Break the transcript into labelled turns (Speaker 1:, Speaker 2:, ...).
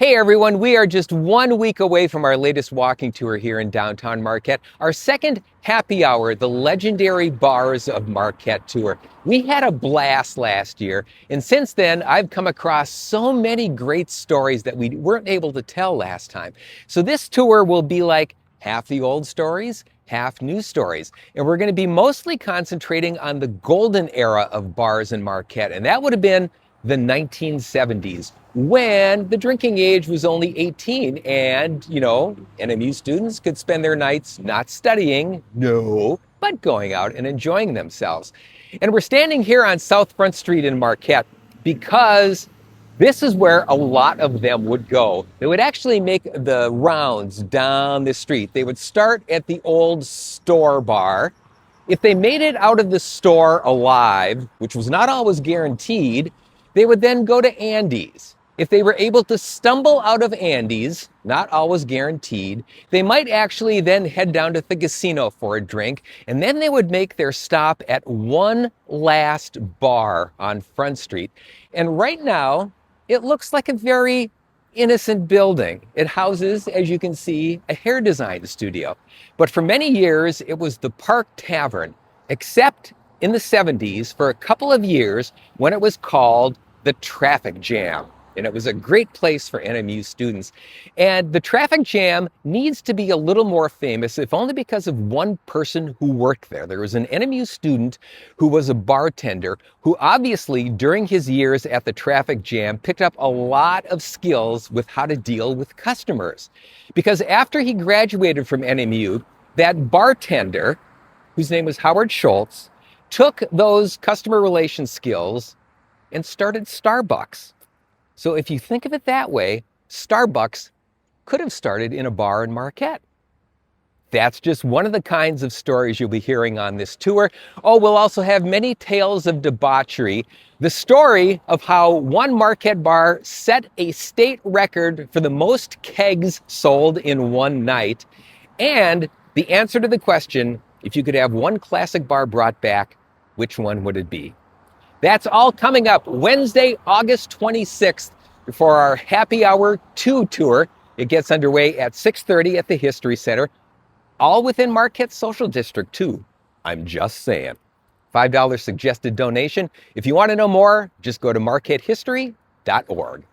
Speaker 1: Hey everyone, we are just 1 week away from our latest walking tour here in downtown Marquette, our second happy hour, the legendary Bars of Marquette tour. We had a blast last year, and since then I've come across so many great stories that we weren't able to tell last time. So this tour will be like half the old stories, half new stories. And we're going to be mostly concentrating on the golden era of bars in Marquette, and that would have been the 1970s, when the drinking age was only 18 and, NMU students could spend their nights not studying, no, but going out and enjoying themselves. And we're standing here on South Front Street in Marquette because this is where a lot of them would go. They would actually make the rounds down the street. They would start at the old store bar. If they made it out of the store alive, which was not always guaranteed, they would then go to Andy's. If they were able to stumble out of Andy's, not always guaranteed, they might actually then head down to the casino for a drink, and then they would make their stop at one last bar on Front Street. And right now, it looks like a very innocent building. It houses, as you can see, a hair design studio. But for many years, it was the Park Tavern, except in the 70s for a couple of years when it was called the Traffic Jam. And it was a great place for NMU students. And the Traffic Jam needs to be a little more famous, if only because of one person who worked there. There was an NMU student who was a bartender who obviously, during his years at the Traffic Jam, picked up a lot of skills with how to deal with customers. Because after he graduated from NMU, that bartender, whose name was Howard Schultz, took those customer relation skills and started Starbucks. So if you think of it that way, Starbucks could have started in a bar in Marquette. That's just one of the kinds of stories you'll be hearing on this tour. Oh, we'll also have many tales of debauchery. The story of how one Marquette bar set a state record for the most kegs sold in one night. And the answer to the question, if you could have one classic bar brought back, which one would it be? That's all coming up Wednesday, August 26th for our Happy Hour 2 tour. It gets underway at 6:30 at the History Center, all within Marquette's Social District too. I'm just saying. $5 suggested donation. If you want to know more, just go to marquettehistory.org.